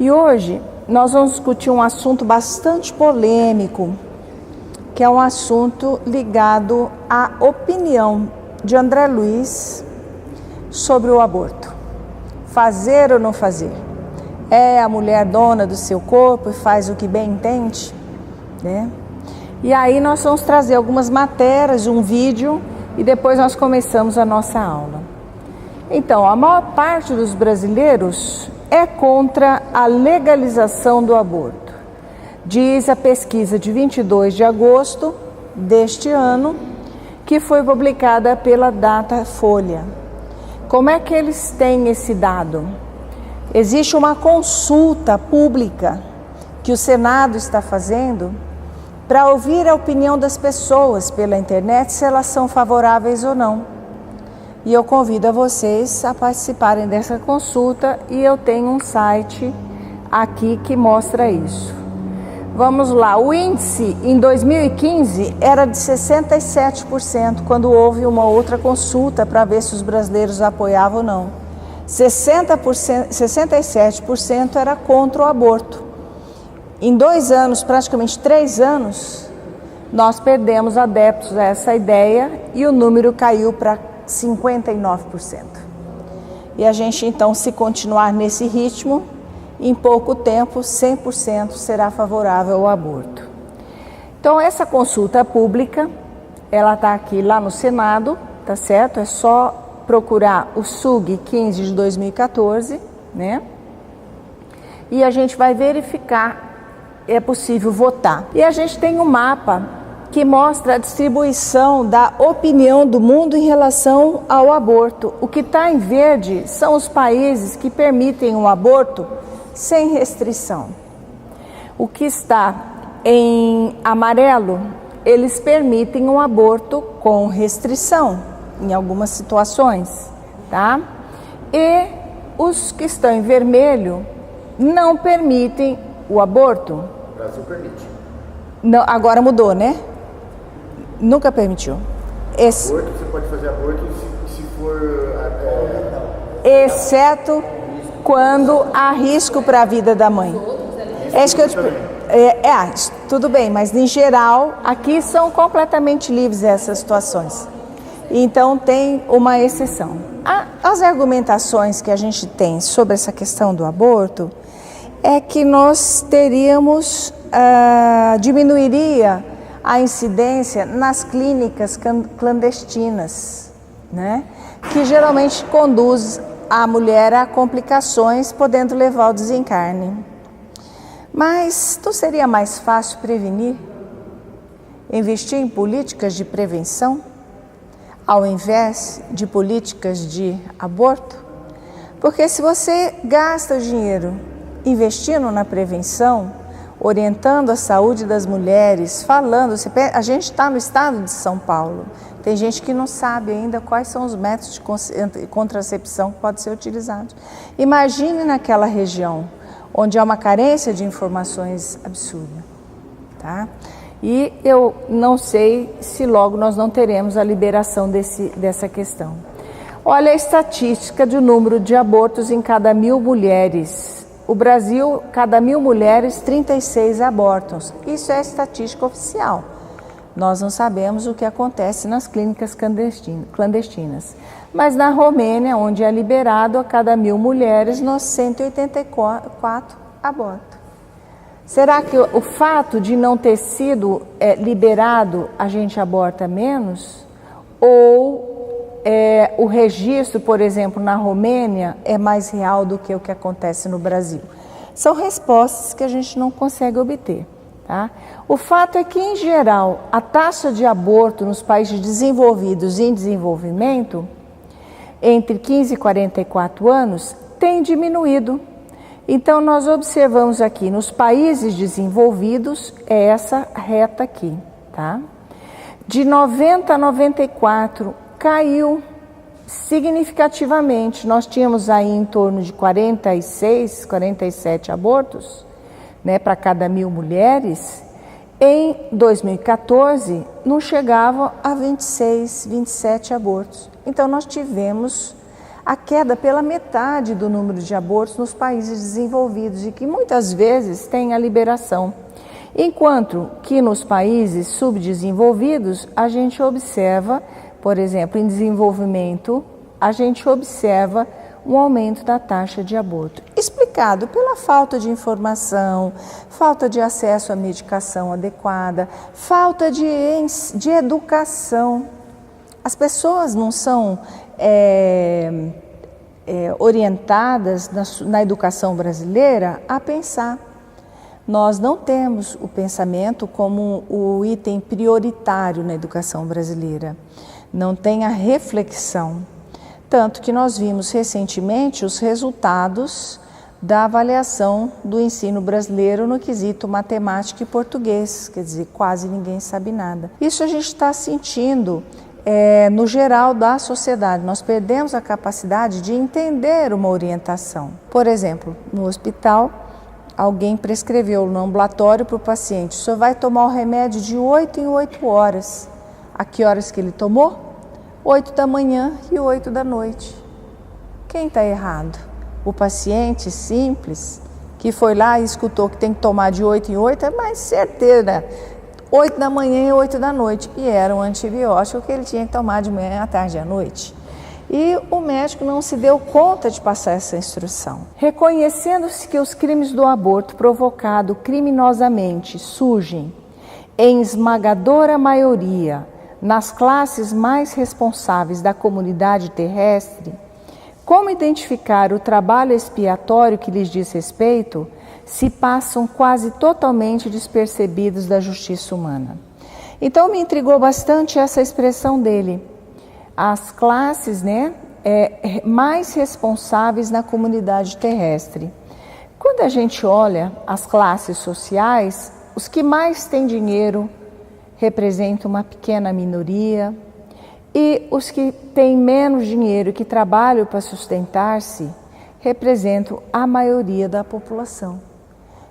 E hoje nós vamos discutir um assunto bastante polêmico, que é um assunto ligado à opinião de André Luiz sobre o aborto. Fazer ou não fazer? É a mulher dona do seu corpo e faz o que bem entende? Né? E aí nós vamos trazer algumas matérias, um vídeo, e depois nós começamos a nossa aula. Então, a maior parte dos brasileiros é contra a legalização do aborto. Diz a pesquisa de 22 de agosto deste ano, que foi publicada pela Datafolha. Como é que eles têm esse dado? Existe uma consulta pública que o Senado está fazendo para ouvir a opinião das pessoas pela internet, se elas são favoráveis ou não. E eu convido a vocês a participarem dessa consulta e eu tenho um site aqui que mostra isso. Vamos lá, o índice em 2015 era de 67%, quando houve uma outra consulta para ver se os brasileiros apoiavam ou não. 67% era contra o aborto. Em 2 anos, praticamente 3 anos, nós perdemos adeptos a essa ideia e o número caiu para 59%. E a gente então, se continuar nesse ritmo, em pouco tempo 100% será favorável ao aborto. Então essa consulta pública, ela está aqui lá no Senado, tá certo? É só procurar o SUG 15 de 2014, né? E a gente vai verificar, é possível votar. E a gente tem um mapa que mostra a distribuição da opinião do mundo em relação ao aborto. O que está em verde são os países que permitem o aborto sem restrição. O que está em amarelo, eles permitem um aborto com restrição, em algumas situações, tá? E os que estão em vermelho não permitem o aborto. O Brasil permite. Não, agora mudou, né? Nunca permitiu. Aborto, você pode fazer aborto se for... Exceto quando há risco para a vida da mãe. É isso que eu te tudo bem, mas em geral, aqui são completamente livres essas situações. Então tem uma exceção. As argumentações que a gente tem sobre essa questão do aborto é que nós teríamos, diminuiria a incidência nas clínicas clandestinas, né? Que geralmente conduz a mulher a complicações, podendo levar ao desencarne. Mas não seria mais fácil prevenir? Investir em políticas de prevenção, ao invés de políticas de aborto? Porque se você gasta o dinheiro investindo na prevenção, orientando a saúde das mulheres, falando, a gente está no estado de São Paulo, tem gente que não sabe ainda quais são os métodos de contracepção que podem ser utilizados. Imagine naquela região, onde há uma carência de informações absurda, tá? E eu não sei se logo nós não teremos a liberação dessa questão. Olha a estatística do número de abortos em cada 1.000 mulheres. O Brasil, cada 1.000 mulheres, 36 abortos. Isso é a estatística oficial. Nós não sabemos o que acontece nas clínicas clandestinas. Mas na Romênia, onde é liberado, a cada 1.000 mulheres, nós 184 abortos. Será que o fato de não ter sido liberado, a gente aborta menos? Ou o registro, por exemplo, na Romênia é mais real do que o que acontece no Brasil? São respostas que a gente não consegue obter, tá? O fato é que, em geral, a taxa de aborto nos países desenvolvidos e em desenvolvimento, entre 15 e 44 anos, tem diminuído. Então, nós observamos aqui, nos países desenvolvidos, é essa reta aqui, tá? De 90 a 94, caiu significativamente. Nós tínhamos aí em torno de 46, 47 abortos, né, para cada 1.000 mulheres. Em 2014, não chegavam a 26, 27 abortos. Então, nós tivemos a queda pela metade do número de abortos nos países desenvolvidos e que muitas vezes tem a liberação. Enquanto que nos países subdesenvolvidos a gente observa, por exemplo, em desenvolvimento, a gente observa um aumento da taxa de aborto, explicado pela falta de informação, falta de acesso à medicação adequada, falta de educação. As pessoas não são orientadas na educação brasileira a pensar. Nós não temos o pensamento como o item prioritário na educação brasileira. Não tem a reflexão. Tanto que nós vimos recentemente os resultados da avaliação do ensino brasileiro no quesito matemática e português, quer dizer, quase ninguém sabe nada. Isso a gente está sentindo no geral da sociedade. Nós perdemos a capacidade de entender uma orientação. Por exemplo, no hospital, alguém prescreveu no ambulatório para o paciente: o senhor vai tomar o remédio de 8 em 8 horas. A que horas que ele tomou? 8 da manhã e 8 da noite. Quem está errado? O paciente simples, que foi lá e escutou que tem que tomar de 8 em 8, é mais certeira. 8 da manhã e 8 da noite. E era um antibiótico que ele tinha que tomar de manhã, à tarde e à noite. E o médico não se deu conta de passar essa instrução. Reconhecendo-se que os crimes do aborto provocado criminosamente surgem, em esmagadora maioria, nas classes mais responsáveis da comunidade terrestre, como identificar o trabalho expiatório que lhes diz respeito se passam quase totalmente despercebidos da justiça humana? Então me intrigou bastante essa expressão dele. As classes, mais responsáveis na comunidade terrestre. Quando a gente olha as classes sociais, os que mais têm dinheiro representam uma pequena minoria, e os que têm menos dinheiro e que trabalham para sustentar-se representam a maioria da população.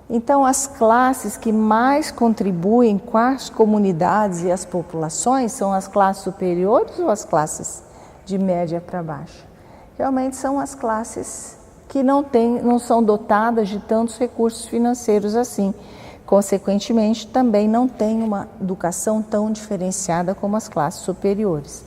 Então, as classes que mais contribuem com as comunidades e as populações são as classes superiores ou as classes de média para baixo? Realmente são as classes que não são dotadas de tantos recursos financeiros assim. Consequentemente, também não tem uma educação tão diferenciada como as classes superiores.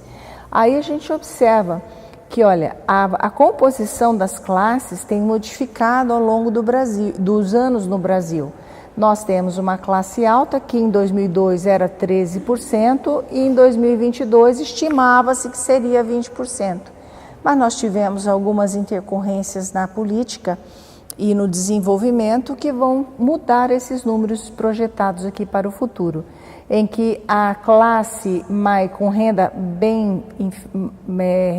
Aí a gente observa que, olha, a composição das classes tem modificado ao longo dos anos no Brasil. Nós temos uma classe alta que em 2002 era 13% e em 2022 estimava-se que seria 20%. Mas nós tivemos algumas intercorrências na política e no desenvolvimento que vão mudar esses números projetados aqui para o futuro, em que a classe com renda bem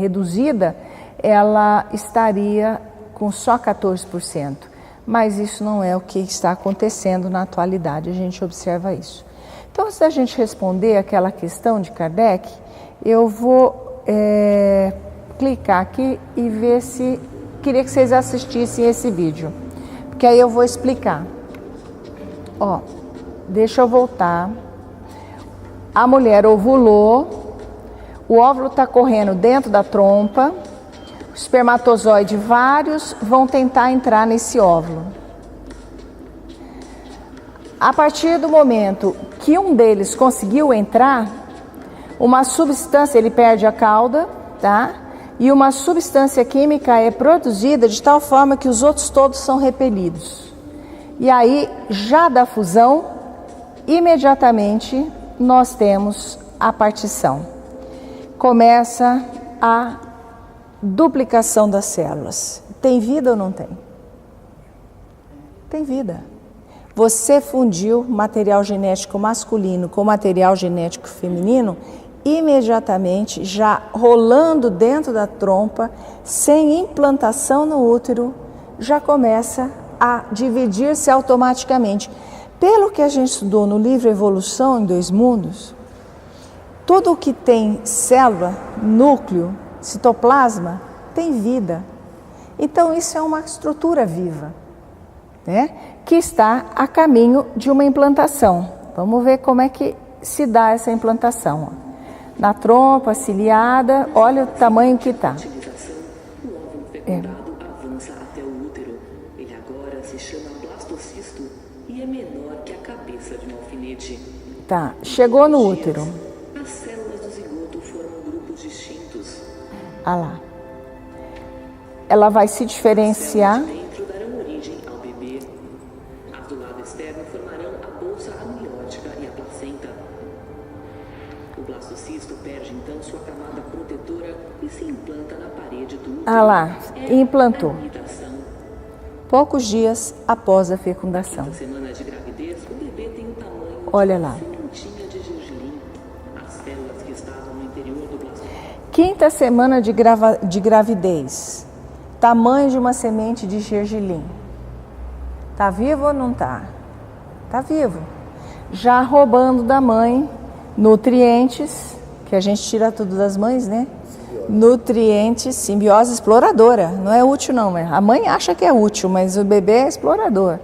reduzida, ela estaria com só 14%, mas isso não é o que está acontecendo na atualidade, a gente observa isso. Então, antes da gente responder aquela questão de Kardec, eu vou clicar aqui e ver se... Queria que vocês assistissem esse vídeo, porque aí eu vou explicar. Ó, deixa eu voltar. A mulher ovulou, o óvulo está correndo dentro da trompa, o espermatozoide vários vão tentar entrar nesse óvulo. A partir do momento que um deles conseguiu entrar, uma substância, ele perde a cauda, tá? E uma substância química é produzida de tal forma que os outros todos são repelidos. E aí, já da fusão, imediatamente nós temos a partição. Começa a duplicação das células. Tem vida ou não tem? Tem vida. Você fundiu material genético masculino com material genético feminino, imediatamente, já rolando dentro da trompa, sem implantação no útero, já começa a dividir-se automaticamente. Pelo que a gente estudou no livro Evolução em Dois Mundos, tudo o que tem célula, núcleo, citoplasma, tem vida. Então isso é uma estrutura viva, né? Que está a caminho de uma implantação. Vamos ver como é que se dá essa implantação. Na trompa, ciliada, olha o tamanho que está. O fecundado avança até o útero. Ele agora se chama blastocisto e é menor que a cabeça de um alfinete. Tá, chegou no útero. As células do zigoto formam grupos distintos. Ah lá. Ela vai se diferenciar. As células de dentro darão origem ao bebê. As do lado externo formarão a bolsa amniótica e a placenta. O blastocisto perde então sua camada protetora e se implanta na parede do útero. Ah lá, implantou. A nidação. Poucos dias após a fecundação. Na semana de gravidez, o bebê tem o tamanho Olha de lá. uma sementinha de gergelim. As células que estavam no interior do blastocisto. Quinta semana de gravidez. Tamanho de uma semente de gergelim. Tá vivo ou não tá? Tá vivo. Já roubando da mãe nutrientes, que a gente tira tudo das mães, né? Nutrientes, simbiose exploradora. Não é útil não, a mãe acha que é útil, mas o bebê é explorador.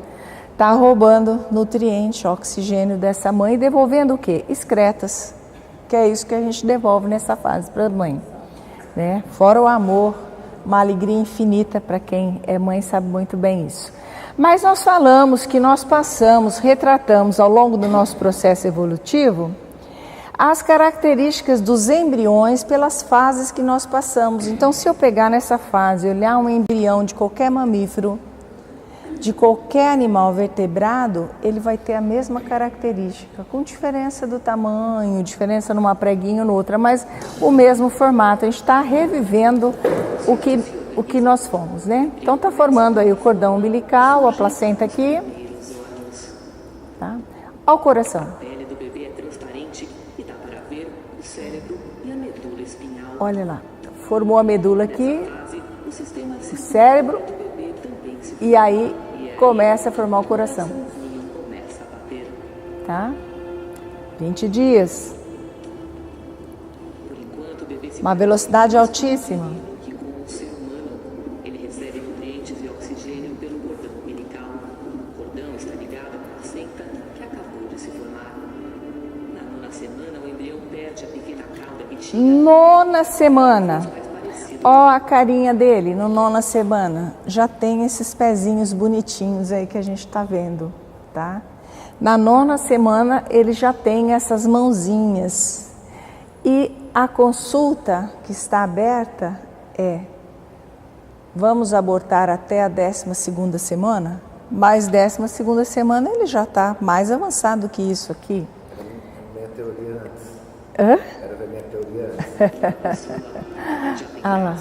Tá roubando nutriente, oxigênio dessa mãe e devolvendo o quê? Excretas. Que é isso que a gente devolve nessa fase para a mãe, né? Fora o amor, uma alegria infinita para quem é mãe sabe muito bem isso. Mas nós falamos que nós passamos, retratamos ao longo do nosso processo evolutivo as características dos embriões pelas fases que nós passamos. Então, se eu pegar nessa fase, olhar um embrião de qualquer mamífero, de qualquer animal vertebrado, ele vai ter a mesma característica, com diferença do tamanho, diferença numa preguinha ou noutra, mas o mesmo formato. A gente está revivendo o que nós fomos, né? Então está formando aí o cordão umbilical, a placenta aqui, tá? Olha o coração. A pele do bebê é transparente e dá para ver o cérebro e a medula espinhal. Olha lá, formou a medula aqui, Nessa fase, o sistema o cérebro, do bebê também se e aí começa a formar o coração, começa a bater. tá? 20 dias, Por enquanto, o bebê se uma velocidade altíssima. que com o ser humano, ele recebe nutrientes e oxigênio pelo cordão umbilical. O cordão está ligado à placenta que acabou de se formar. Na nona semana, o embrião perde a pequena cauda que tinha Nona semana. mais parecido. Ó a carinha dele, no nona semana. Já tem esses pezinhos bonitinhos aí que a gente tá vendo, tá? Na nona semana ele já tem essas mãozinhas. E a consulta que está aberta é: vamos abortar até a 12ª semana? Mas 12ª semana ele já está mais avançado que isso aqui. Minha teoria antes. Hã? Era da minha teoria antes. Ah lá,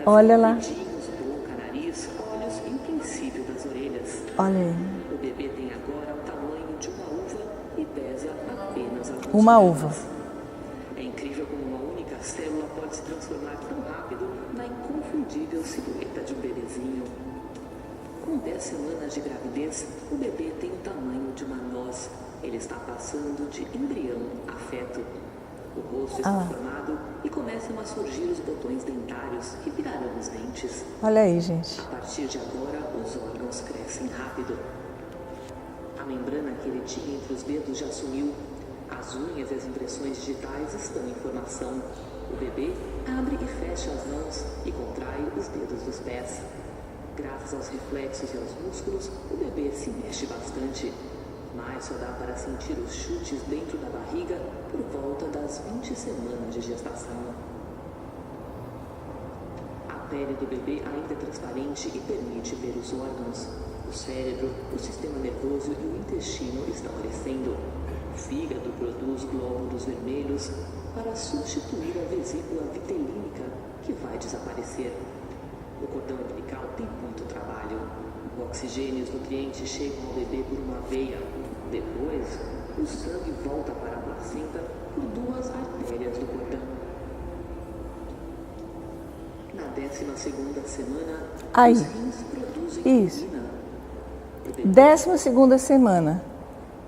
olha lá, Dedinhos, boca, nariz, olhos e o princípio das orelhas. olha aí, O bebê tem agora o tamanho de uma uva e pesa apenas alguns uma gramas. uva. É incrível como uma única célula pode se transformar tão rápido na inconfundível silhueta de um bebezinho. Com 10 semanas de gravidez, o bebê tem o tamanho de uma noz. Ele está passando de embrião a feto. O rosto está formado e começam a surgir os botões dentários que virarão os dentes. Olha aí, gente. A partir de agora, os órgãos crescem rápido. A membrana que ele tinha entre os dedos já sumiu. As unhas e as impressões digitais estão em formação. O bebê abre e fecha as mãos e contrai os dedos dos pés. Graças aos reflexos e aos músculos, o bebê se mexe bastante. Mas só dá para sentir os chutes dentro da barriga por volta das 20 semanas de gestação. A pele do bebê ainda é transparente e permite ver os órgãos. O cérebro, o sistema nervoso e o intestino estão crescendo. O fígado produz glóbulos vermelhos para substituir a vesícula vitelínica, que vai desaparecer. O cordão umbilical tem muito trabalho. O oxigênio e os nutrientes chegam ao bebê por uma veia. Depois, o sangue volta para a placenta por 2 artérias do cordão. Na 12ª semana, Aí, os rins produzem isso. urina. 12ª semana.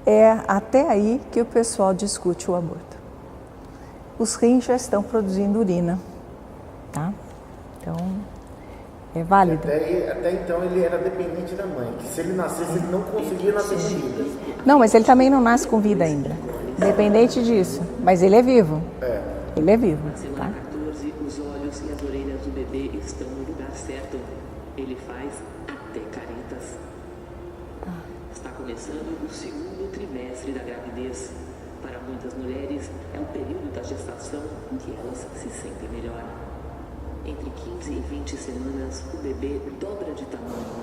É até aí que o pessoal discute o aborto. Os rins já estão produzindo urina, tá? Então, é válido. Até então ele era dependente da mãe, que se ele nascesse ele não conseguia nascer com vida. Não, mas ele também não nasce com vida ainda. Independente disso. Mas ele é vivo. Ele é vivo, Na semana tá? 14, os olhos e as orelhas do bebê estão no lugar certo. começando o segundo trimestre da gravidez. Para muitas mulheres, é o período da gestação em que elas se sentem melhor. Entre 15 e 20 semanas, o bebê dobra de tamanho.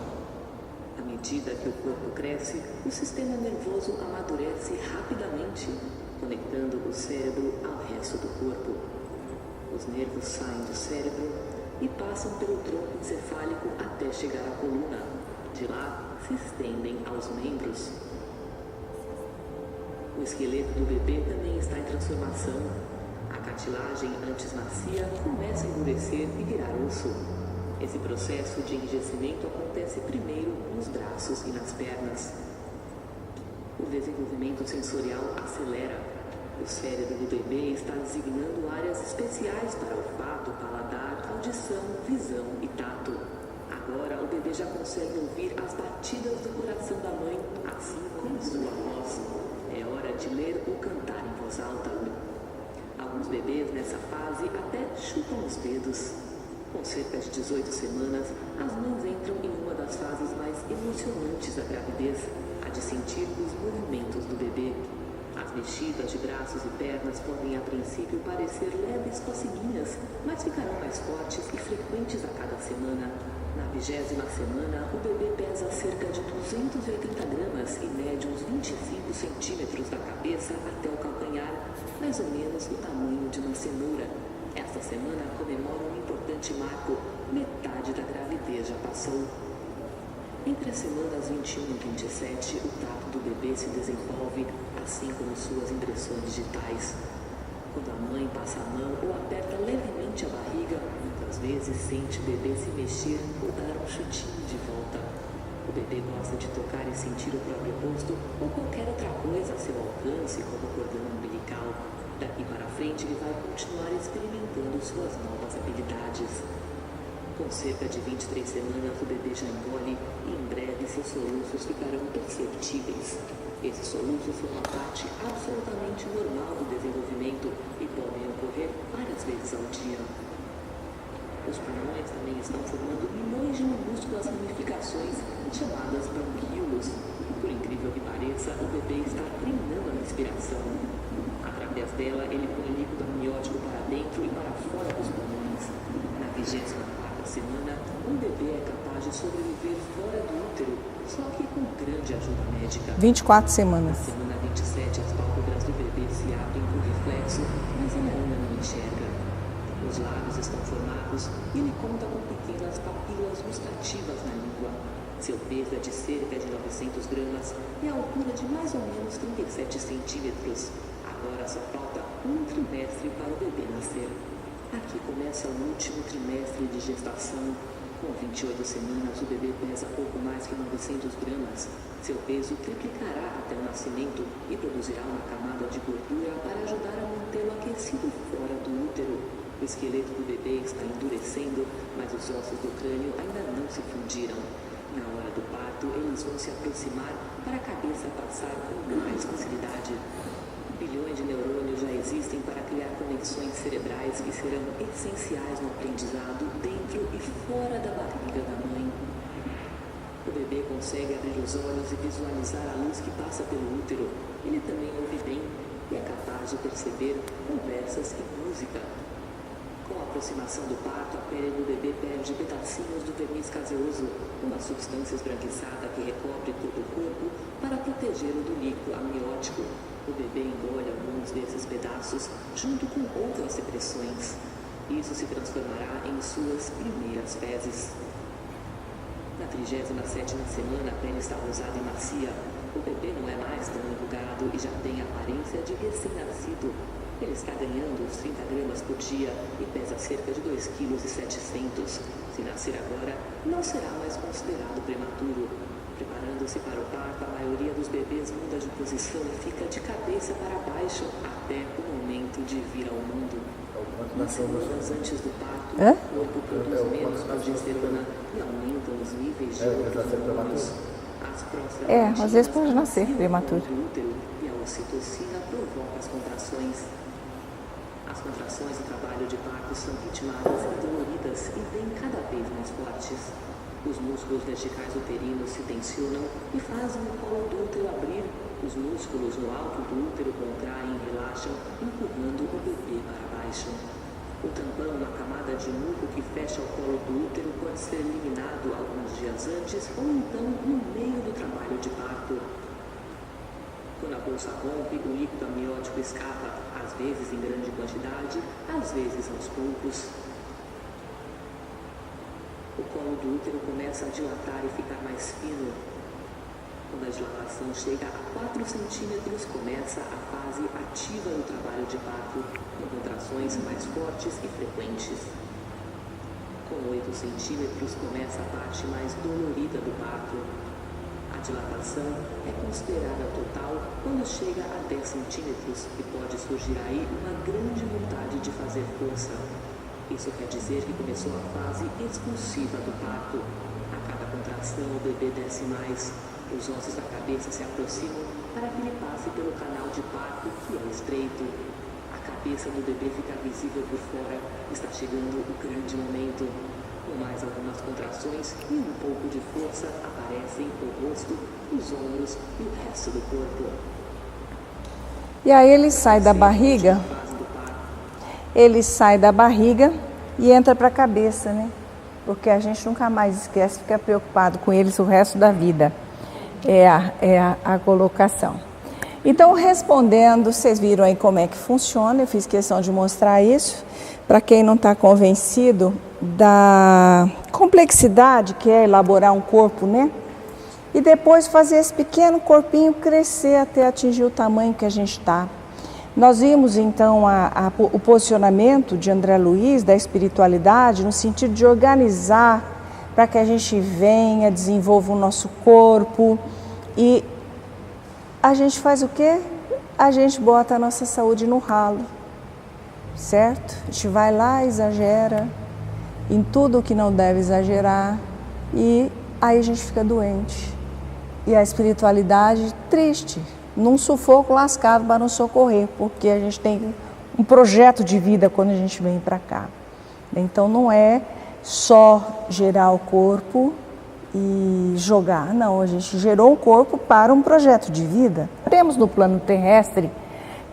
À medida que o corpo cresce, o sistema nervoso amadurece rapidamente, conectando o cérebro ao resto do corpo. Os nervos saem do cérebro e passam pelo tronco encefálico até chegar à coluna. De lá, se estendem aos membros. O esqueleto do bebê também está em transformação. A cartilagem, antes macia, começa a endurecer e virar osso. Esse processo de enrijecimento acontece primeiro nos braços e nas pernas. O desenvolvimento sensorial acelera. O cérebro do bebê está designando áreas especiais para olfato, paladar, audição, visão e tato. Agora o bebê já consegue ouvir as batidas do coração da mãe, assim como sua voz. É hora de ler ou cantar em voz alta. Alguns bebês nessa fase até chupam os dedos. Com cerca de 18 semanas, as mães entram em uma das fases mais emocionantes da gravidez, a de sentir os movimentos do bebê. As mexidas de braços e pernas podem a princípio parecer leves coceguinhas, mas ficarão mais fortes e frequentes a cada semana. Na 20ª semana, o bebê pesa cerca de 280 gramas e mede uns 25 centímetros da cabeça até o calcanhar, mais ou menos o tamanho de uma cenoura. Esta semana comemora um importante marco: metade da gravidez já passou. Entre as semanas 21 e 27, o tato do bebê se desenvolve, assim como suas impressões digitais. Quando a mãe passa a mão ou aperta levemente a barriga, muitas vezes sente o bebê se mexer ou dar um chutinho de volta. O bebê gosta de tocar e sentir o próprio rosto ou qualquer outra coisa a seu alcance, como o cordão umbilical. Daqui para frente, ele vai continuar experimentando suas novas habilidades. Com cerca de 23 semanas, o bebê já engole e em breve seus soluços ficarão perceptíveis. Esses soluços são uma parte absolutamente normal do desenvolvimento e podem ocorrer várias vezes ao dia. Os pulmões também estão formando milhões de minúsculas ramificações chamadas bronquíolos. Por incrível que pareça, o bebê está treinando a respiração. Através dela, ele põe líquido amniótico para dentro e para fora dos pulmões. Na 24ª semana, um bebê é capaz de sobreviver fora do útero, só que com grande ajuda médica. 24 semanas. Na semana 27, as pálpebras do bebê se abrem por reflexo, mas ele ainda não enxerga. Os lábios estão formados e ele conta com pequenas papilas gustativas na língua. Seu peso é de cerca de 900 gramas e a altura de mais ou menos 37 centímetros. Agora só falta um trimestre para o bebê nascer. Aqui começa o último trimestre de gestação. Com 28 semanas, o bebê pesa pouco mais que 900 gramas. Seu peso triplicará até o nascimento e produzirá uma camada de gordura para ajudar a mantê-lo aquecido fora do útero. O esqueleto do bebê está endurecendo, mas os ossos do crânio ainda não se fundiram. Na hora do parto, eles vão se aproximar para a cabeça passar com mais facilidade. Bilhões de neurônios já existem para criar conexões cerebrais que serão essenciais no aprendizado dentro e fora da barriga da mãe. O bebê consegue abrir os olhos e visualizar a luz que passa pelo útero. Ele também ouve bem e é capaz de perceber conversas e música. Com a aproximação do parto, a pele do bebê perde pedacinhos do verniz caseoso, uma substância esbranquiçada que recobre todo o corpo para protegê-lo do líquido amniótico. O bebê engole alguns desses pedaços junto com outras secreções. Isso se transformará em suas primeiras fezes. Na 37ª semana, a pele está rosada e macia. O bebê não é mais tão enrugado e já tem a aparência de recém-nascido. Ele está ganhando uns 30 gramas por dia e pesa cerca de 2,7 kg. Se nascer agora, não será mais considerado prematuro. Preparando-se para o parto, a maioria dos bebês muda de posição e fica de cabeça para baixo até o momento de vir ao mundo. Nas semanas antes do parto, o corpo produz menos progesterona e aumentam os níveis de hormônios. Às vezes pode nascer prematuro. E a ocitocina provoca as contrações. As contrações do trabalho de parto são ritmadas e doloridas e vêm cada vez mais fortes. Os músculos verticais uterinos se tensionam e fazem o colo do útero abrir. Os músculos no alto do útero contraem e relaxam, empurrando o bebê para baixo. O tampão na camada de muco que fecha o colo do útero pode ser eliminado alguns dias antes ou então no meio do trabalho de parto. Quando a bolsa rompe, o líquido amniótico escapa, às vezes em grande quantidade, às vezes aos poucos. O colo do útero começa a dilatar e ficar mais fino. Quando a dilatação chega a 4 centímetros, começa a fase ativa do trabalho de parto, com contrações mais fortes e frequentes. Com 8 centímetros, começa a parte mais dolorida do parto. A dilatação é considerada total quando chega a 10 centímetros e pode surgir aí uma grande vontade de fazer força. Isso quer dizer que começou a fase expulsiva do parto. A cada contração, o bebê desce mais. Os ossos da cabeça se aproximam para que ele passe pelo canal de parto, que é estreito. A cabeça do bebê fica visível por fora. Está chegando o grande momento. Com mais algumas contrações e um pouco de força, aparecem o rosto, os ombros e o resto do corpo. E aí ele sai da barriga, e entra para a cabeça, né? Porque a gente nunca mais esquece, fica preocupado com eles o resto da vida. É a colocação. Então, respondendo, vocês viram aí como é que funciona, eu fiz questão de mostrar isso, para quem não está convencido da complexidade que é elaborar um corpo, né? E depois fazer esse pequeno corpinho crescer até atingir o tamanho que a gente está. Nós vimos então o posicionamento de André Luiz da espiritualidade no sentido de organizar para que a gente venha, desenvolva o nosso corpo e a gente faz o quê? A gente bota a nossa saúde no ralo, certo? A gente vai lá, exagera em tudo que não deve exagerar e aí a gente fica doente. E a espiritualidade triste, num sufoco lascado para nos socorrer, porque a gente tem um projeto de vida quando a gente vem para cá. Então não é só gerar o corpo e jogar, não, a gente gerou um corpo para um projeto de vida. Temos no plano terrestre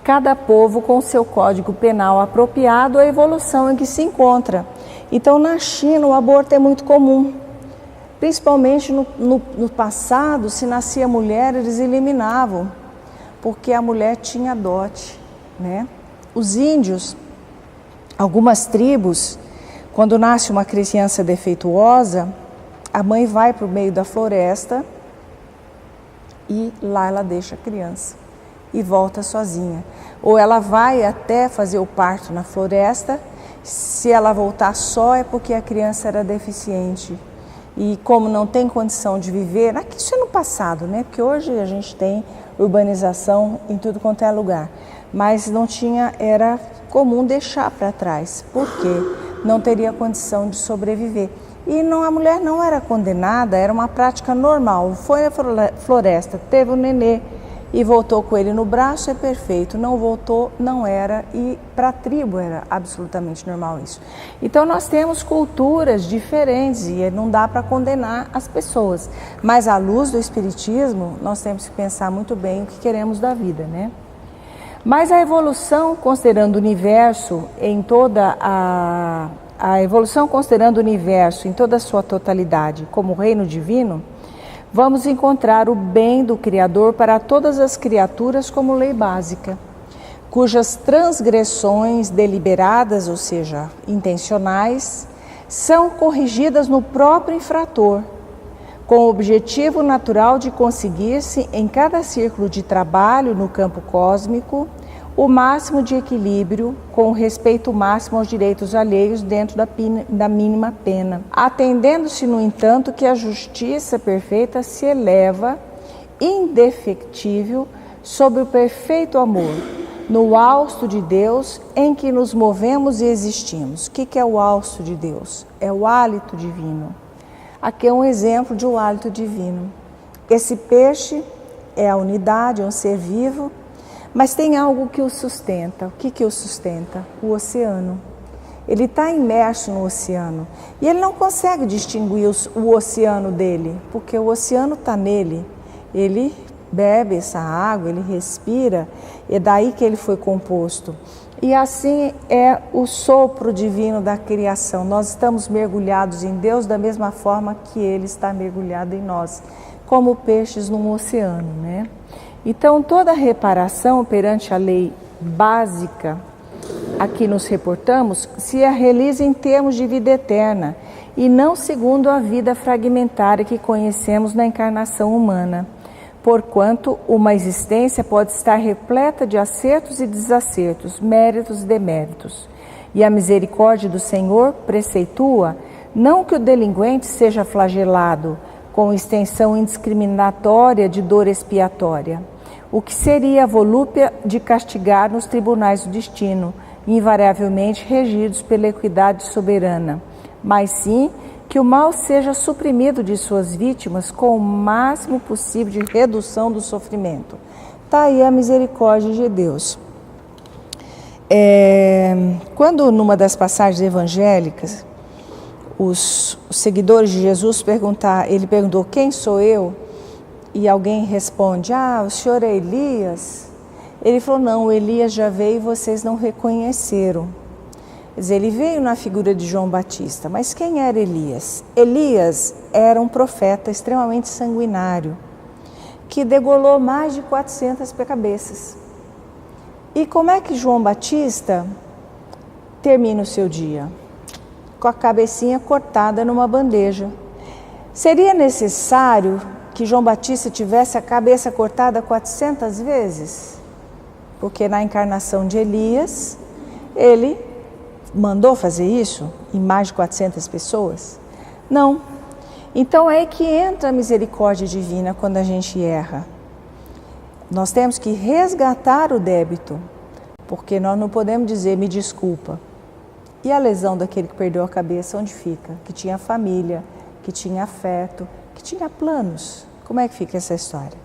cada povo com seu código penal apropriado à evolução em que se encontra. Então na China o aborto é muito comum, principalmente no passado, se nascia mulher eles eliminavam, porque a mulher tinha dote, né? Os índios, algumas tribos, quando nasce uma criança defeituosa, a mãe vai para o meio da floresta e lá ela deixa a criança e volta sozinha. Ou ela vai até fazer o parto na floresta, se ela voltar só é porque a criança era deficiente. E como não tem condição de viver, isso é no passado, né? Porque hoje a gente tem urbanização em tudo quanto é lugar. Mas não tinha, era comum deixar para trás. Por quê? Não teria condição de sobreviver. E não, a mulher não era condenada, era uma prática normal. Foi à floresta, teve um nenê e voltou com ele no braço, é perfeito. Não voltou, não era. E para a tribo era absolutamente normal isso. Então nós temos culturas diferentes e não dá para condenar as pessoas. Mas à luz do Espiritismo, nós temos que pensar muito bem o que queremos da vida, né? Mas a evolução, considerando o universo em toda a evolução, considerando o universo em toda a sua totalidade como reino divino, vamos encontrar o bem do Criador para todas as criaturas como lei básica, cujas transgressões deliberadas, ou seja, intencionais, são corrigidas no próprio infrator, com o objetivo natural de conseguir-se em cada círculo de trabalho no campo cósmico o máximo de equilíbrio com o respeito máximo aos direitos alheios dentro da mínima pena, atendendo-se, no entanto, que a justiça perfeita se eleva indefectível sobre o perfeito amor, no hausto de Deus em que nos movemos e existimos. O que é o hausto de Deus? É o hálito divino. Aqui é um exemplo de um hálito divino. Esse peixe é a unidade, é um ser vivo, mas tem algo que o sustenta. O que o sustenta? O oceano. ele está imerso no oceano. E ele não consegue distinguir o oceano dele, porque o oceano está nele. Ele bebe essa água, ele respira, é daí que ele foi composto. E assim é o sopro divino da criação. Nós estamos mergulhados em Deus da mesma forma que Ele está mergulhado em nós, como peixes num oceano, né? Então, toda reparação perante a lei básica a que nos reportamos se realiza em termos de vida eterna e não segundo a vida fragmentária que conhecemos na encarnação humana. Porquanto uma existência pode estar repleta de acertos e desacertos, méritos e deméritos. E a misericórdia do Senhor preceitua não que o delinquente seja flagelado com extensão indiscriminatória de dor expiatória, o que seria a volúpia de castigar nos tribunais do destino, invariavelmente regidos pela equidade soberana, mas sim que o mal seja suprimido de suas vítimas com o máximo possível de redução do sofrimento. Está aí a misericórdia de Deus. Quando numa das passagens evangélicas, os seguidores de Jesus ele perguntou, quem sou eu? E alguém responde, o senhor é Elias? Ele falou, não, Elias já veio e vocês não reconheceram. Quer dizer, ele veio na figura de João Batista, mas quem era Elias? Elias era um profeta extremamente sanguinário, que degolou mais de 400 cabeças. E como é que João Batista termina o seu dia? Com a cabecinha cortada numa bandeja. Seria necessário que João Batista tivesse a cabeça cortada 400 vezes? Porque na encarnação de Elias, ele mandou fazer isso em mais de 400 pessoas? Não. Então é que entra a misericórdia divina quando a gente erra. Nós temos que resgatar o débito, porque nós não podemos dizer, me desculpa. E a lesão daquele que perdeu a cabeça, onde fica? Que tinha família, que tinha afeto, que tinha planos. Como é que fica essa história?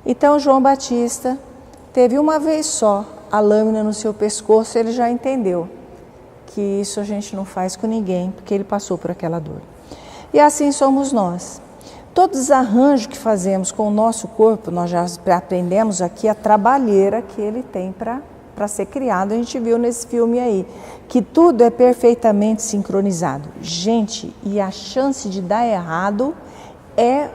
Então João Batista teve uma vez só a lâmina no seu pescoço, ele já entendeu que isso a gente não faz com ninguém, porque ele passou por aquela dor. E assim somos nós. Todo desarranjo que fazemos com o nosso corpo, nós já aprendemos aqui a trabalheira que ele tem para ser criado. A gente viu nesse filme aí, que tudo é perfeitamente sincronizado. Gente, e a chance de dar errado é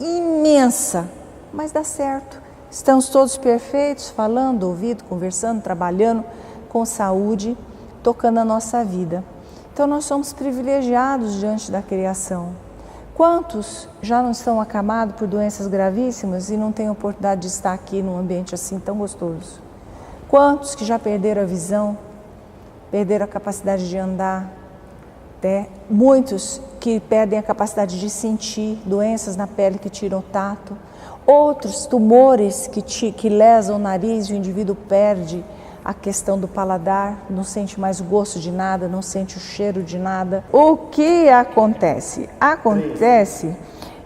imensa, mas dá certo. Estamos todos perfeitos, falando, ouvindo, conversando, trabalhando com saúde, tocando a nossa vida. Então nós somos privilegiados diante da criação. Quantos já não estão acamados por doenças gravíssimas e não têm oportunidade de estar aqui num ambiente assim tão gostoso? Quantos que já perderam a visão, perderam a capacidade de andar, muitos que perdem a capacidade de sentir, doenças na pele que tiram o tato, outros tumores que lesam o nariz e o indivíduo perde a questão do paladar, não sente mais o gosto de nada, não sente o cheiro de nada. O que acontece? Acontece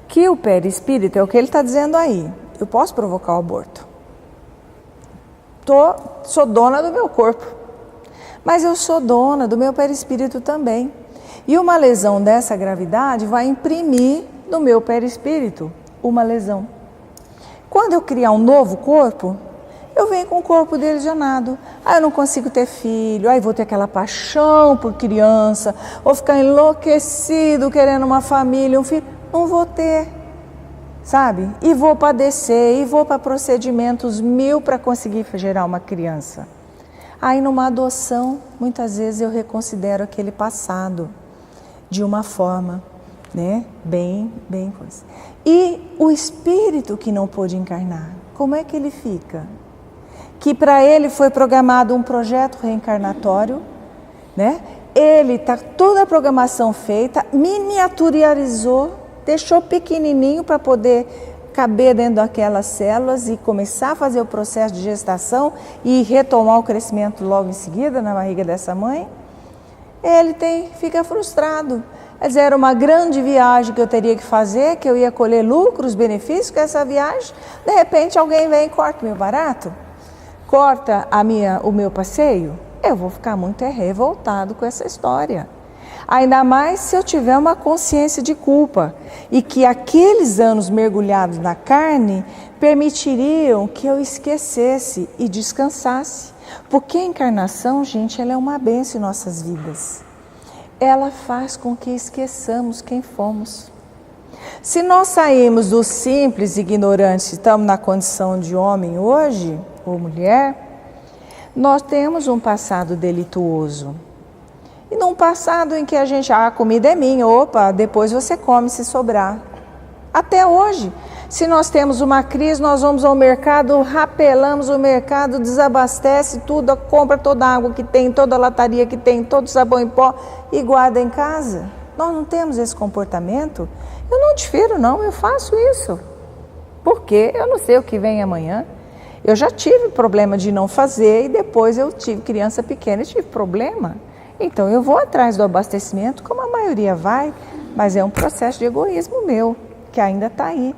que o perispírito, é o que ele está dizendo aí, eu posso provocar o aborto. Sou dona do meu corpo, mas eu sou dona do meu perispírito também. E uma lesão dessa gravidade vai imprimir no meu perispírito uma lesão. Quando eu criar um novo corpo, eu venho com o corpo delesionado. Eu não consigo ter filho, aí vou ter aquela paixão por criança, vou ficar enlouquecido querendo uma família, um filho. Não vou ter, sabe? E vou padecer, e vou para procedimentos 1000 para conseguir gerar uma criança. Aí numa adoção, muitas vezes eu reconsidero aquele passado de uma forma, né? Bem coisa. E o espírito que não pôde encarnar, como é que ele fica? Que para ele foi programado um projeto reencarnatório, né? Ele está toda a programação feita, miniaturizou, deixou pequenininho para poder caber dentro daquelas células e começar a fazer o processo de gestação e retomar o crescimento logo em seguida na barriga dessa mãe. Ele fica frustrado. Quer dizer, era uma grande viagem que eu teria que fazer, que eu ia colher lucros, benefícios com essa viagem. De repente alguém vem e corta meu barato, corta o meu passeio. eu vou ficar muito revoltado com essa história. Ainda mais se eu tiver uma consciência de culpa e que aqueles anos mergulhados na carne permitiriam que eu esquecesse e descansasse. Porque a encarnação, gente, ela é uma bênção em nossas vidas. Ela faz com que esqueçamos quem fomos. Se nós saímos do simples ignorante, estamos na condição de homem hoje, ou mulher, nós temos um passado delituoso. E num passado em que a gente, a comida é minha, opa, depois você come se sobrar. Até hoje, se nós temos uma crise, nós vamos ao mercado, rapelamos o mercado, desabastece tudo, compra toda a água que tem, toda a lataria que tem, todo o sabão em pó e guarda em casa. Nós não temos esse comportamento. Eu não difiro não, eu faço isso. Porque eu não sei o que vem amanhã. Eu já tive problema de não fazer e depois eu tive criança pequena e tive problema. Então eu vou atrás do abastecimento como a maioria vai, mas é um processo de egoísmo meu, que ainda está aí.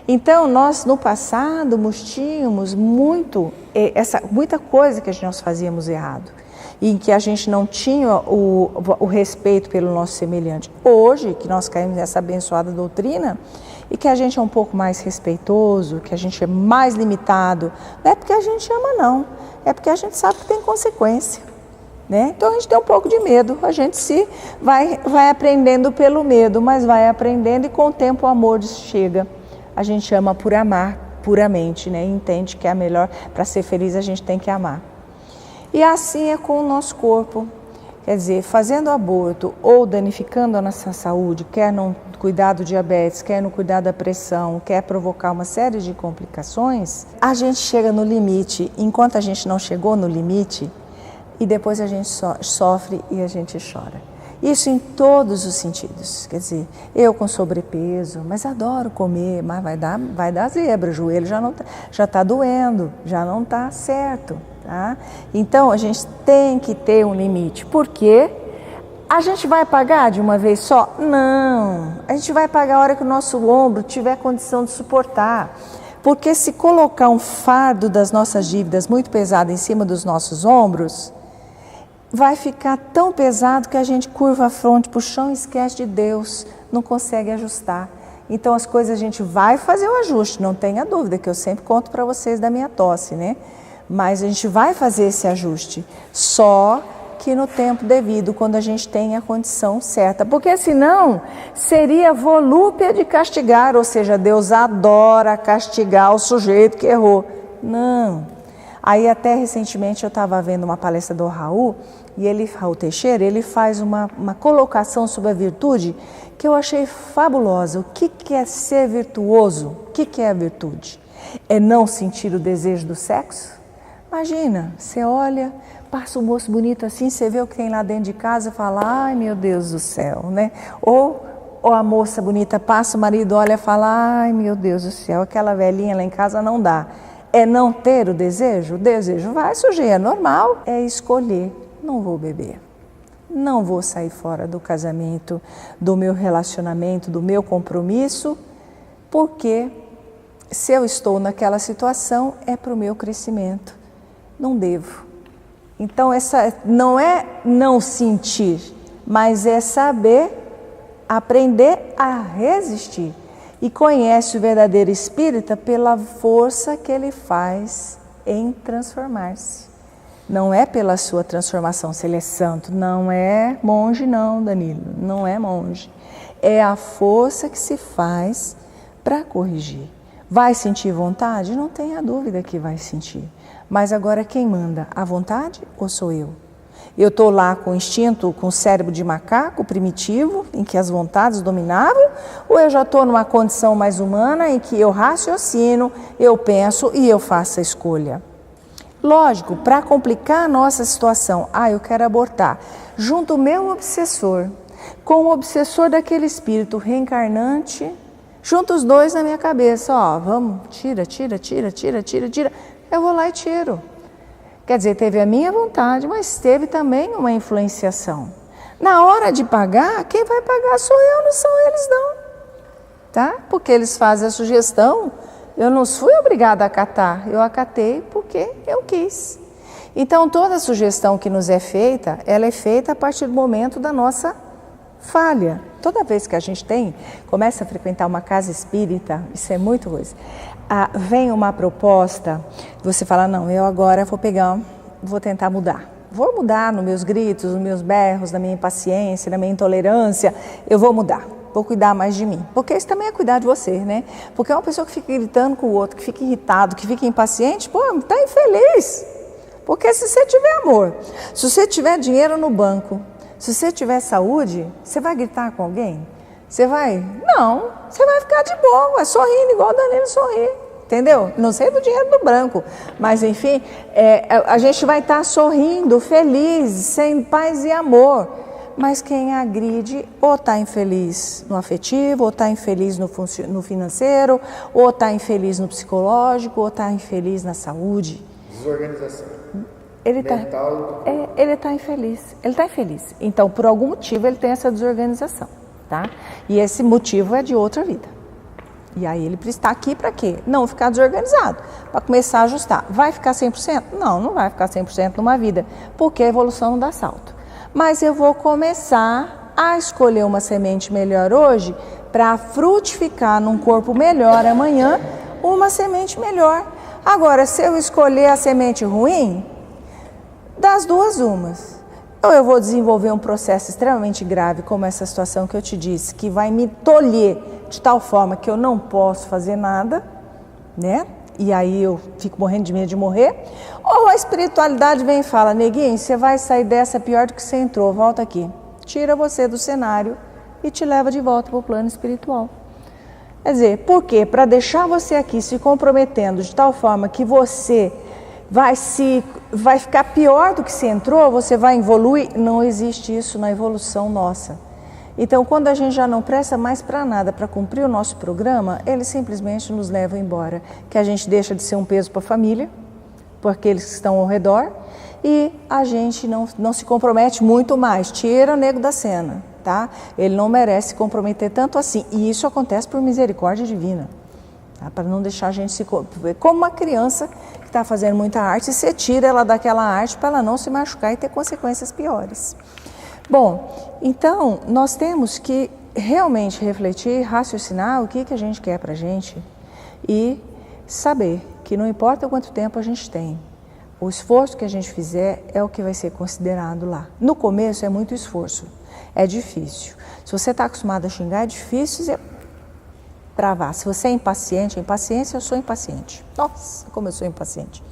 Então nós no passado tínhamos muita coisa que nós fazíamos errado. E em que a gente não tinha o respeito pelo nosso semelhante. Hoje, que nós caímos nessa abençoada doutrina, e que a gente é um pouco mais respeitoso, que a gente é mais limitado, não é porque a gente ama não, é porque a gente sabe que tem consequência. Né? Então a gente tem um pouco de medo, a gente vai aprendendo pelo medo, mas vai aprendendo e com o tempo o amor chega. A gente ama por amar puramente, né? E entende que é a melhor, para ser feliz a gente tem que amar. E assim é com o nosso corpo, quer dizer, fazendo aborto ou danificando a nossa saúde, quer não cuidar do diabetes, quer não cuidar da pressão, quer provocar uma série de complicações, a gente chega no limite. Enquanto a gente não chegou no limite, e depois a gente sofre e a gente chora. Isso em todos os sentidos. Quer dizer, eu com sobrepeso, mas adoro comer, mas vai dar zebra, o joelho já está doendo, já não está certo. Tá? Então a gente tem que ter um limite. Por quê? A gente vai pagar de uma vez só? Não. A gente vai pagar a hora que o nosso ombro tiver condição de suportar. Porque se colocar um fardo das nossas dívidas muito pesado em cima dos nossos ombros, vai ficar tão pesado que a gente curva a fronte para o chão e esquece de Deus, não consegue ajustar. Então as coisas a gente vai fazer o ajuste, não tenha dúvida, que eu sempre conto para vocês da minha tosse, né? Mas a gente vai fazer esse ajuste, só que no tempo devido, quando a gente tem a condição certa. Porque senão seria volúpia de castigar, ou seja, Deus adora castigar o sujeito que errou. Não. Aí até recentemente eu estava vendo uma palestra do Raul, e Raul Teixeira, ele faz uma colocação sobre a virtude que eu achei fabulosa. O que é ser virtuoso? O que é a virtude? É não sentir o desejo do sexo? Imagina, você olha, passa um moço bonito assim, você vê o que tem lá dentro de casa e fala, ai meu Deus do céu, né? Ou a moça bonita passa, o marido olha e fala, ai meu Deus do céu, aquela velhinha lá em casa não dá. É não ter o desejo vai surgir, é normal, é escolher, não vou beber, não vou sair fora do casamento, do meu relacionamento, do meu compromisso, porque se eu estou naquela situação é para o meu crescimento, não devo. Então essa não é não sentir, mas é saber aprender a resistir. E conhece o verdadeiro espírita pela força que ele faz em transformar-se. Não é pela sua transformação, se ele é santo, não é monge não, Danilo, não é monge. É a força que se faz para corrigir. Vai sentir vontade? Não tenha dúvida que vai sentir. Mas agora quem manda? A vontade ou sou eu? Eu estou lá com o instinto, com o cérebro de macaco primitivo, em que as vontades dominavam, ou eu já estou numa condição mais humana, em que eu raciocino, eu penso e eu faço a escolha? Lógico, para complicar a nossa situação, eu quero abortar, junto o meu obsessor, com o obsessor daquele espírito reencarnante, junto os dois na minha cabeça, vamos, tira, eu vou lá e tiro. Quer dizer, teve a minha vontade, mas teve também uma influenciação. Na hora de pagar, quem vai pagar sou eu, não são eles não. Tá? Porque eles fazem a sugestão, eu não fui obrigada a acatar, eu acatei porque eu quis. Então, toda sugestão que nos é feita, ela é feita a partir do momento da nossa falha. Toda vez que a gente começa a frequentar uma casa espírita, isso é muito coisa, vem uma proposta, você fala, não, eu agora vou tentar mudar. Vou mudar nos meus gritos, nos meus berros, na minha impaciência, na minha intolerância, eu vou mudar. Vou cuidar mais de mim. Porque isso também é cuidar de você, né? Porque uma pessoa que fica gritando com o outro, que fica irritado, que fica impaciente, pô, tá infeliz. Porque se você tiver amor, se você tiver dinheiro no banco, se você tiver saúde, você vai gritar com alguém? Você vai? Não, você vai ficar de boa, sorrindo igual o Danilo sorri. Entendeu? Não sei do dinheiro do branco, mas enfim, a gente vai estar sorrindo, feliz, sem paz e amor. Mas quem agride ou está infeliz no afetivo, ou está infeliz no financeiro, ou está infeliz no psicológico, ou está infeliz na saúde. Desorganização. Ele está infeliz. Ele está infeliz. Então, por algum motivo, ele tem essa desorganização, tá? E esse motivo é de outra vida. E aí ele está aqui para quê? Não ficar desorganizado, para começar a ajustar. Vai ficar 100%? Não, não vai ficar 100% numa vida, porque a evolução não dá salto. Mas eu vou começar a escolher uma semente melhor hoje para frutificar num corpo melhor amanhã, uma semente melhor. Agora, se eu escolher a semente ruim, das duas umas. Ou eu vou desenvolver um processo extremamente grave, como essa situação que eu te disse, que vai me tolher de tal forma que eu não posso fazer nada, né? E aí eu fico morrendo de medo de morrer. Ou a espiritualidade vem e fala, neguinho, você vai sair dessa pior do que você entrou, volta aqui. Tira você do cenário e te leva de volta para o plano espiritual. Quer dizer, por quê? Para deixar você aqui se comprometendo de tal forma que você vai ficar pior do que você entrou, você vai evoluir. Não existe isso na evolução nossa. Então, quando a gente já não presta mais para nada para cumprir o nosso programa, eles simplesmente nos levam embora. Que a gente deixa de ser um peso para a família, por aqueles que estão ao redor, e a gente não se compromete muito mais. Tira o nego da cena, tá? Ele não merece se comprometer tanto assim. E isso acontece por misericórdia divina. Tá? Para não deixar a gente se... Como uma criança que está fazendo muita arte, você tira ela daquela arte para ela não se machucar e ter consequências piores. Bom, então nós temos que realmente refletir, raciocinar o que a gente quer para a gente e saber que não importa quanto tempo a gente tem, o esforço que a gente fizer é o que vai ser considerado lá. No começo é muito esforço, é difícil. Se você está acostumado a xingar, é difícil travar. Se você é impaciente, impaciência, eu sou impaciente. Nossa, como eu sou impaciente.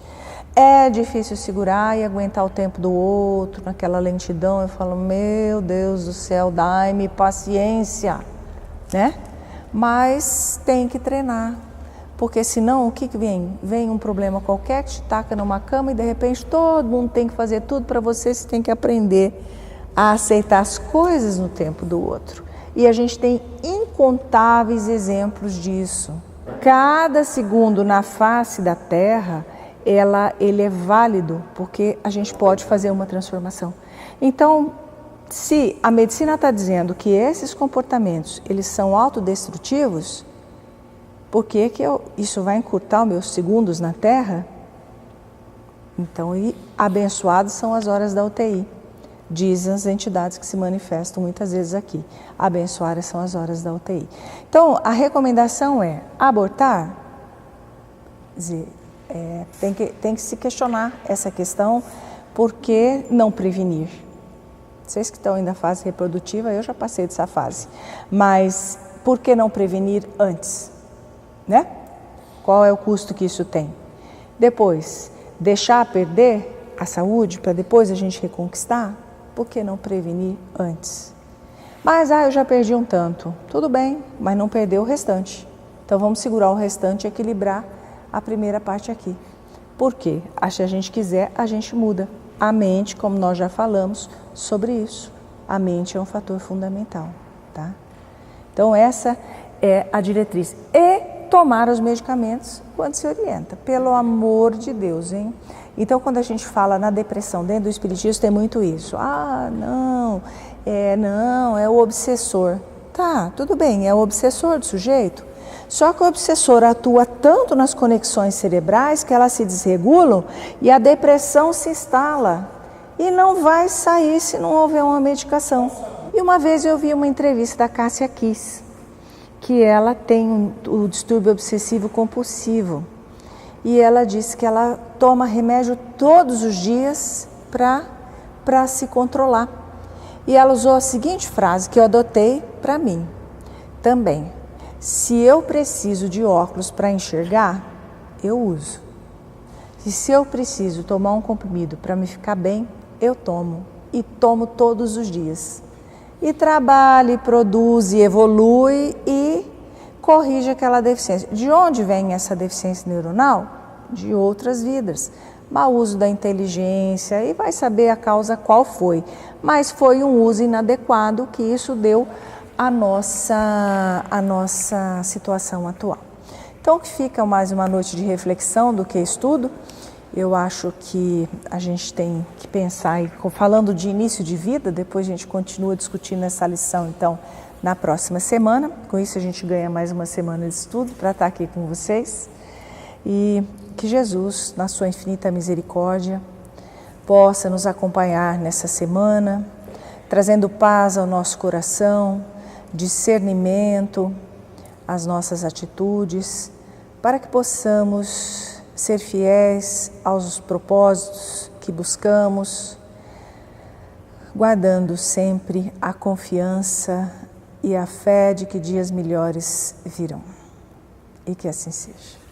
É difícil segurar e aguentar o tempo do outro, naquela lentidão. Eu falo, meu Deus do céu, dai-me paciência, né? Mas tem que treinar, porque senão o que vem? Vem um problema qualquer que te taca numa cama e de repente todo mundo tem que fazer tudo para você, você tem que aprender a aceitar as coisas no tempo do outro. E a gente tem incontáveis exemplos disso. Cada segundo na face da Terra, ele é válido, porque a gente pode fazer uma transformação. Então, se a medicina está dizendo que esses comportamentos, eles são autodestrutivos, por que isso vai encurtar os meus segundos na Terra? Então, abençoadas são as horas da UTI. Dizem as entidades que se manifestam muitas vezes aqui. Abençoadas são as horas da UTI. Então, a recomendação é abortar? Quer dizer, tem que se questionar essa questão, por que não prevenir? Vocês que estão ainda na fase reprodutiva, eu já passei dessa fase, mas por que não prevenir antes? Né? Qual é o custo que isso tem? Depois, deixar perder a saúde para depois a gente reconquistar? Por que não prevenir antes? Mas, eu já perdi um tanto. Tudo bem, mas não perdeu o restante. Então vamos segurar o restante e equilibrar a primeira parte aqui. Por quê? Se a gente quiser, a gente muda. A mente, como nós já falamos sobre isso, a mente é um fator fundamental, tá? Então essa é a diretriz. E tomar os medicamentos quando se orienta, pelo amor de Deus, hein? Então quando a gente fala na depressão, dentro do espiritismo tem muito isso. Não, é o obsessor. Tá, tudo bem, é o obsessor do sujeito. Só que o obsessor atua tanto nas conexões cerebrais que elas se desregulam e a depressão se instala e não vai sair se não houver uma medicação. E uma vez eu vi uma entrevista da Cássia Kiss, que ela tem o distúrbio obsessivo compulsivo. E ela disse que ela toma remédio todos os dias para se controlar. E ela usou a seguinte frase que eu adotei para mim também. Se eu preciso de óculos para enxergar, eu uso. E se eu preciso tomar um comprimido para me ficar bem, eu tomo. E tomo todos os dias. E trabalha, e produz, e evolui e corrige aquela deficiência. De onde vem essa deficiência neuronal? De outras vidas. Mau uso da inteligência, e vai saber a causa qual foi. Mas foi um uso inadequado que isso deu a nossa situação atual. Então, que fica mais uma noite de reflexão do que estudo. Eu acho que a gente tem que pensar, e falando de início de vida, depois a gente continua discutindo essa lição, então, na próxima semana. Com isso a gente ganha mais uma semana de estudo para estar aqui com vocês. E que Jesus, na sua infinita misericórdia, possa nos acompanhar nessa semana, trazendo paz ao nosso coração, discernimento às nossas atitudes, para que possamos ser fiéis aos propósitos que buscamos, guardando sempre a confiança e a fé de que dias melhores virão. E que assim seja.